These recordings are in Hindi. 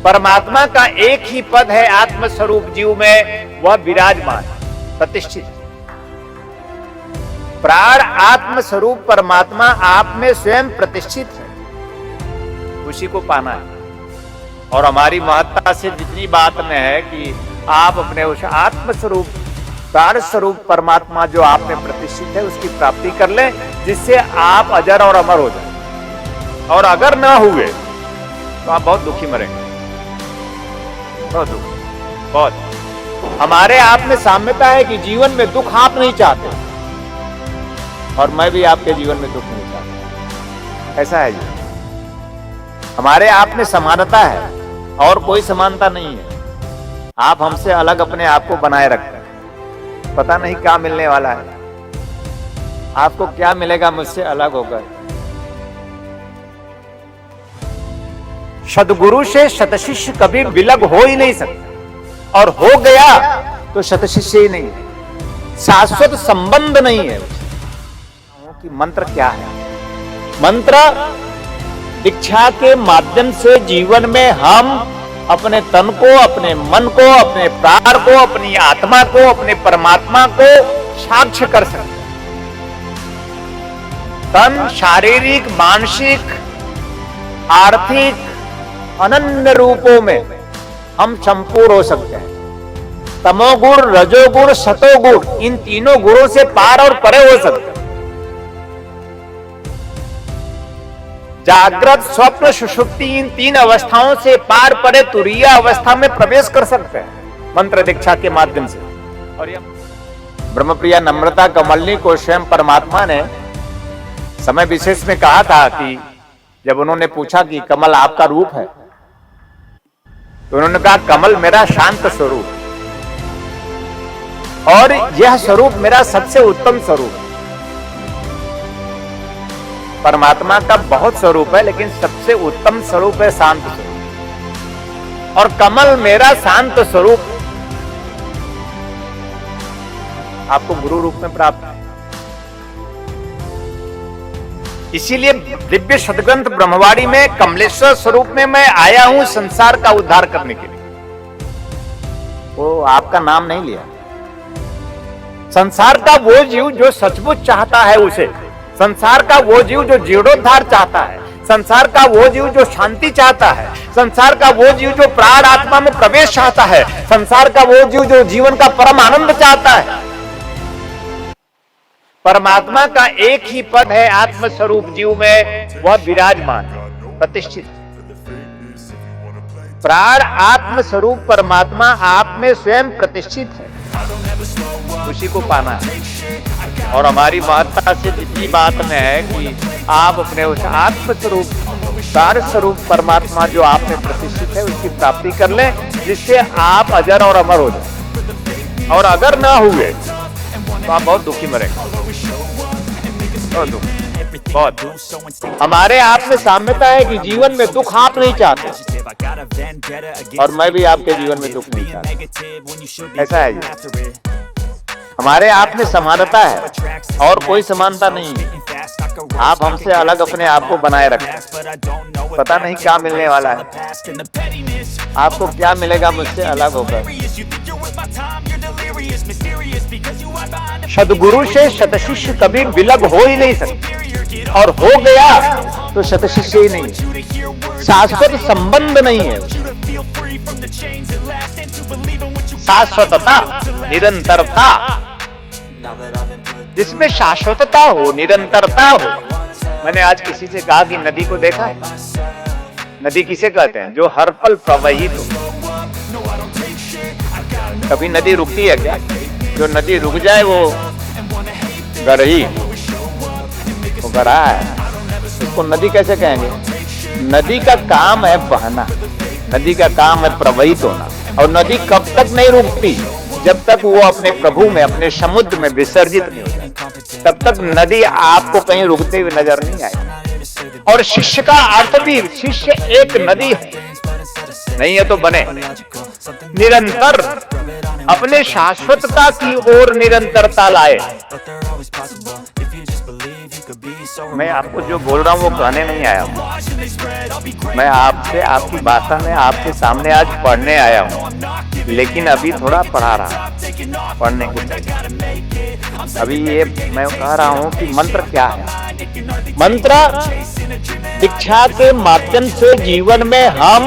परमात्मा का एक ही पद है आत्म स्वरूप जीव में, वह विराजमान प्रतिष्ठित। प्राण आत्म स्वरूप परमात्मा आप में स्वयं प्रतिष्ठित है, उसी को पाना है। और हमारी महत्ता से जितनी बात में है कि आप अपने उस आत्म स्वरूप प्राण स्वरूप परमात्मा जो आप में प्रतिष्ठित है उसकी प्राप्ति कर लें, जिससे आप अजर और अमर हो जाए। और अगर ना हुए तो आप बहुत दुखी मरेंगे, बहुत दुख, बहुत। हमारे आप में साम्यता है कि जीवन में दुख आप नहीं चाहते और मैं भी आपके जीवन में दुख नहीं चाहता, ऐसा है जी। हमारे आप में समानता है और कोई समानता नहीं है। आप हमसे अलग अपने आप को बनाए रखते हैं, पता नहीं क्या मिलने वाला है, आपको क्या मिलेगा मुझसे अलग होकर। सदगुरु से शतशिष्य कभी विलग हो ही नहीं सकता, और हो गया तो शतशिष्य ही नहीं है, शाश्वत संबंध नहीं है। कि मंत्र क्या है? मंत्र दीक्षा के माध्यम से जीवन में हम अपने तन को, अपने मन को, अपने प्राण को, अपनी आत्मा को, अपने परमात्मा को साक्ष्य कर सकते हैं। तन शारीरिक, मानसिक, आर्थिक अनन्य रूपों में हम संपूर्ण हो सकते हैं। तमोगुण, रजोगुण, सतोगुण, इन तीनों गुणों से पार और परे हो सकते हैं। जागृत, स्वप्न, सुषुप्ति, इन तीन अवस्थाओं से पार परे तुरीय अवस्था में प्रवेश कर सकते हैं मंत्र दीक्षा के माध्यम से। और यह ब्रह्मप्रिया नम्रता कमलनी को स्वयं परमात्मा ने समय विशेष में कहा था कि जब उन्होंने पूछा कि कमल आपका रूप है, तो उन्होंने कहा कमल मेरा शांत स्वरूप, और यह स्वरूप मेरा सबसे उत्तम स्वरूप। परमात्मा का बहुत स्वरूप है, लेकिन सबसे उत्तम स्वरूप है शांत स्वरूप, और कमल मेरा शांत स्वरूप आपको गुरु रूप में प्राप्त है। इसीलिए दिव्य सदग्रंथ ब्रह्मवाणी में कमलेश्वर स्वरूप में मैं आया हूं संसार का उद्धार करने के लिए। वो आपका नाम नहीं लिया। संसार का वो जीव जो सचमुच चाहता है उसे, संसार का वो जीव जो जीर्णोद्धार चाहता है, संसार का वो जीव जो शांति चाहता है, संसार का वो जीव जो प्राण आत्मा में प्रवेश चाहता है, संसार का वो जीव जो जीवन का परम आनंद चाहता है। परमात्मा का एक ही पद है आत्म स्वरूप जीव में, वह विराजमान है, प्रतिष्ठित। प्राण आत्म स्वरूप परमात्मा आप में स्वयं प्रतिष्ठित है, उसी को पाना है। और हमारी महत्ता से जितनी बात में है कि आप अपने उस आत्म स्वरूप प्राण स्वरूप परमात्मा जो आप में प्रतिष्ठित है उसकी प्राप्ति कर लें, जिससे आप अजर और अमर हो जाए। और अगर ना हुए तो आप बहुत दुखी मरेंगे, बहुत दुख, बहुत। हमारे आप में साम्यता है कि जीवन में दुख आप नहीं चाहते और मैं भी आपके जीवन में दुख नहीं चाहता, ऐसा है जी। हमारे आप में समानता है और कोई समानता नहीं है। आप हमसे अलग अपने आप को बनाए रखते हैं, पता नहीं क्या मिलने वाला है, आपको क्या मिलेगा मुझसे अलग होकर। सदगुरु से शतशिष्य कभी विलग हो ही नहीं सकते, और हो गया तो शतशिष्य ही नहीं, शाश्वत संबंध नहीं है। शाश्वतता, निरंतरता, जिसमें शाश्वतता हो, निरंतरता हो। मैंने आज किसी से कहा कि नदी को देखा है? नदी किसे कहते हैं? जो हर पल प्रवाहित हो। कभी नदी रुकती है क्या? जो नदी रुक जाए वो गरही, वो गरा है, उसको नदी कैसे कहेंगे? नदी का काम है बहना, नदी का काम है प्रवाहित होना, और नदी कब तक नहीं रुकती? जब तक वो अपने प्रभु में, अपने समुद्र में विसर्जित नहीं हो जाए, तब तक नदी आपको कहीं रुकते हुए नजर नहीं आएगी। और शिष्य का अर्थ भी, शिष्य एक नदी है, नहीं है तो बने निरंतर अपने शाश्वतता की ओर निरंतरता लाए। मैं आपको जो बोल रहा हूं वो कहने नहीं आया हूं, मैं आपसे आपकी भाषा में आपके सामने आज पढ़ने आया हूं, लेकिन अभी थोड़ा पढ़ा रहा पढ़ने के लिए। अभी ये मैं कह रहा हूं कि मंत्र क्या है। मंत्र दीक्षा के माध्यम से जीवन में हम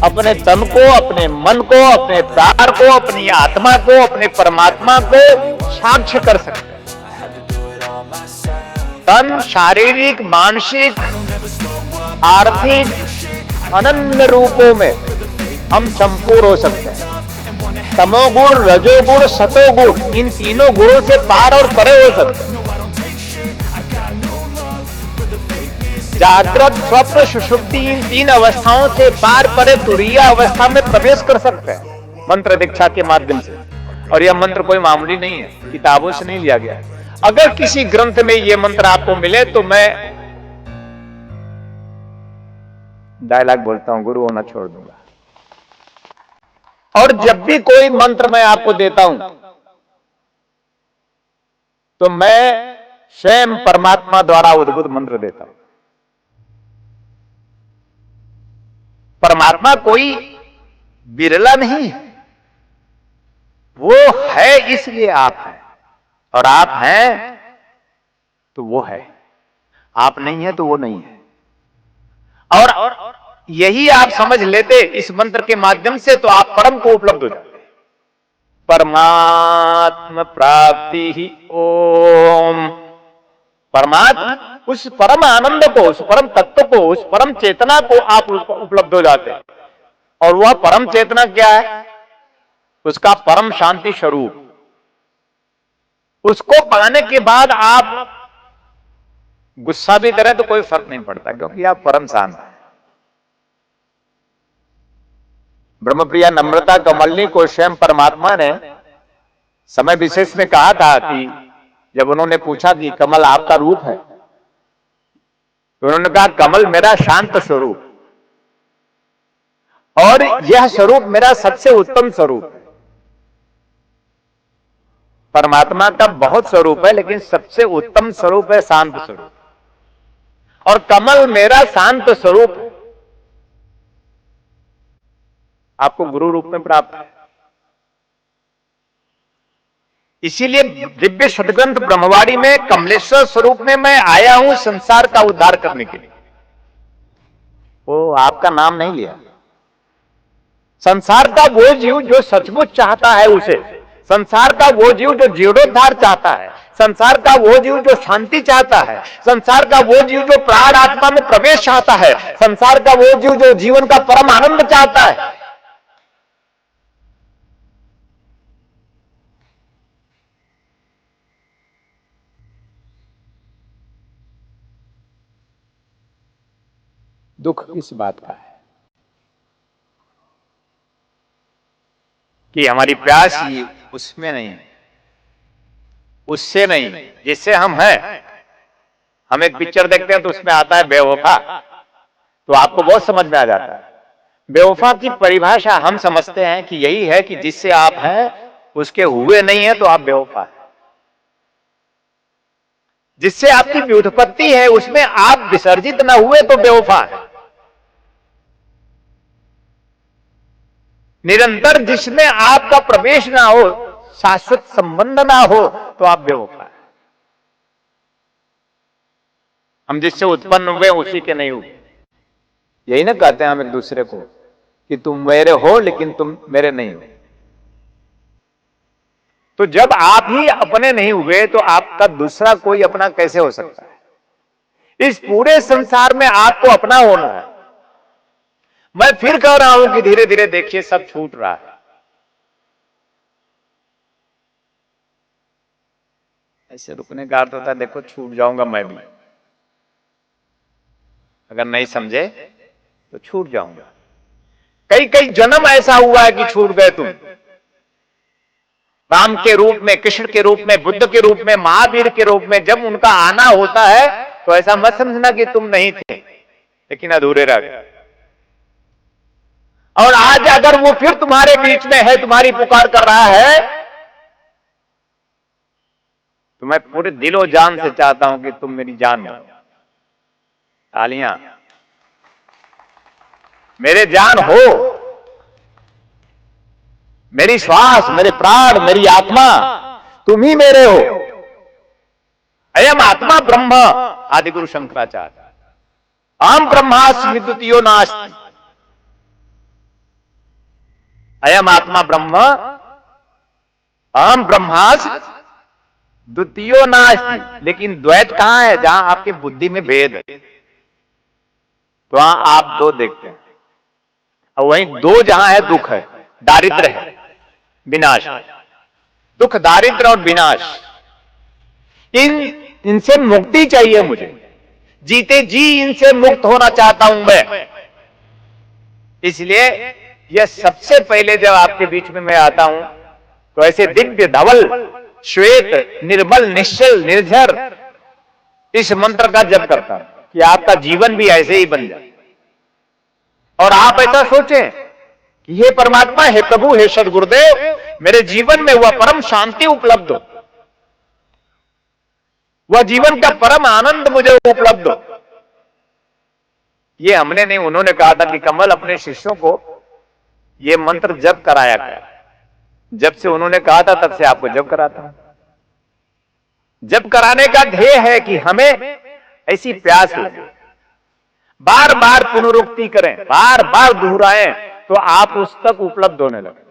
अपने तन को, अपने मन को, अपने प्राण को, अपनी आत्मा को, अपने परमात्मा को साक्ष्य कर सकते हैं। तन शारीरिक, मानसिक, आर्थिक अनन्य रूपों में हम संपूर्ण हो सकते हैं। तमोगुण, रजोगुण, सतोगुण, इन तीनों गुणों से पार और परे हो सकते हैं। जागृत, स्वप्न, सुषुप्ति, इन तीन अवस्थाओं से पार परे तुरीय अवस्था में प्रवेश कर सकते हैं मंत्र दीक्षा के माध्यम से। और यह मंत्र कोई मामूली नहीं है, किताबों से नहीं लिया गया है। अगर किसी ग्रंथ में यह मंत्र आपको मिले तो मैं डायलॉग बोलता हूं, गुरु होना छोड़ दूंगा। और जब भी कोई मंत्र मैं आपको देता हूं तो मैं स्वयं परमात्मा द्वारा उद्भूत मंत्र देता हूं। परमात्मा कोई बिरला नहीं है, वो है इसलिए आप हैं, और आप हैं तो वो है, आप नहीं है तो वो नहीं है। और यही आप समझ लेते इस मंत्र के माध्यम से तो आप परम को उपलब्ध हो जाते। परमात्मा प्राप्ति ही ओम। परमात्मा उस परम आनंद को, उस परम तत्व को, उस परम चेतना को आप उपलब्ध हो जाते हैं। और वह परम चेतना क्या है? उसका परम शांति स्वरूप। उसको पाने के बाद आप गुस्सा भी करें तो कोई फर्क नहीं पड़ता, क्योंकि आप परम शांत हैं। ब्रह्मप्रिया नम्रता कमलनी को स्वयं परमात्मा ने समय विशेष में कहा था कि जब उन्होंने पूछा कि कमल आपका रूप है, तो उन्होंने कहा कमल मेरा शांत स्वरूप, और यह स्वरूप मेरा सबसे उत्तम स्वरूप है। परमात्मा का बहुत स्वरूप है, लेकिन सबसे उत्तम स्वरूप है शांत स्वरूप, और कमल मेरा शांत स्वरूप है। आपको गुरु रूप में प्राप्त है। इसीलिए दिव्य सदग्रंथ ब्रह्मवाणी में कमलेश्वर स्वरूप में मैं आया हूं संसार का उद्धार करने के लिए। वो आपका नाम नहीं लिया। संसार का वो जीव जो सचमुच चाहता है उसे, संसार का वो जीव जो जीर्णोद्धार चाहता है, संसार का वो जीव जो शांति चाहता है, संसार का वो जीव जो प्राण आत्मा में प्रवेश चाहता है, संसार का वो जीव जो जीवन का परम आनंद चाहता है, दुख किस बात का है कि हमारी प्यास ही उसमें नहीं है, उससे नहीं, जिससे हम हैं। हम एक पिक्चर देखते हैं तो उसमें आता है बेवफा, तो आपको बहुत समझ में आ जाता है। बेवफा की परिभाषा हम समझते हैं कि यही है कि जिससे आप हैं उसके हुए नहीं है तो आप बेवफा है। जिससे आपकी व्युत्पत्ति है उसमें आप विसर्जित न हुए तो बेवफा है। निरंतर जिसमें आपका प्रवेश ना हो, शाश्वत संबंध ना हो, तो आप बेवफा है। हम जिससे उत्पन्न हुए उसी के नहीं हुए। यही ना कहते हैं हम एक दूसरे को कि तुम मेरे हो लेकिन तुम मेरे नहीं हो। तो जब आप ही अपने नहीं हुए तो आपका दूसरा कोई अपना कैसे हो सकता है? इस पूरे संसार में आपको अपना होना है। मैं फिर कह रहा हूं कि धीरे धीरे देखिए सब छूट रहा है। ऐसे रुकने का अर्थ होता है देखो छूट जाऊंगा मैं भी, अगर नहीं समझे तो छूट जाऊंगा। कई कई जन्म ऐसा हुआ है कि छूट गए तुम। राम के रूप में, कृष्ण के रूप में, बुद्ध के रूप में, महावीर के रूप में जब उनका आना होता है तो ऐसा मत समझना कि तुम नहीं थे लेकिन अधूरे रह गए। और आज अगर वो फिर तुम्हारे बीच में है, तुम्हारी पुकार कर रहा है, तो मैं पूरे दिलो जान से चाहता हूं कि तुम मेरी जान बनो। तालियां। मेरे जान हो, मेरी श्वास, मेरे प्राण, मेरी आत्मा, तुम ही मेरे हो। अयम आत्मा ब्रह्म, आदि गुरु शंकराचार्य। अहम ब्रह्मास्मि द्वितीयो नास्ति। अयम आत्मा ब्रह्म, अहम ब्रह्मास्मि द्वितीयो नास्ति। लेकिन द्वैत कहां है? जहां आपकी बुद्धि में भेद है, तो वहां आप दो देखते हैं, और वहीं दो जहां है दुख है, दारिद्र है, विनाश। दुख, दारिद्र और विनाश, इनसे मुक्ति चाहिए मुझे। जीते जी इनसे मुक्त होना चाहता हूं मैं। इसलिए यह सबसे पहले जब आपके बीच में मैं आता हूं, तो ऐसे दिव्य धवल श्वेत निर्मल निश्चल निर्झर इस मंत्र का जप करता हूं कि आपका जीवन भी ऐसे ही बन जाए। और आप ऐसा सोचें कि हे परमात्मा, हे प्रभु, हे सद्गुरुदेव, मेरे जीवन में वह परम शांति उपलब्ध हो, वह जीवन का परम आनंद मुझे उपलब्ध हो। ये हमने नहीं, उन्होंने कहा था कि कमल अपने शिष्यों को ये मंत्र जप कराया गया। जब से उन्होंने कहा था तब से आपको जप कराता हूं। जप कराने का ध्येय है कि हमें ऐसी प्यास लगे, बार बार पुनरुक्ति करें, बार बार दोहराएं, तो आप उस तक उपलब्ध होने लगे।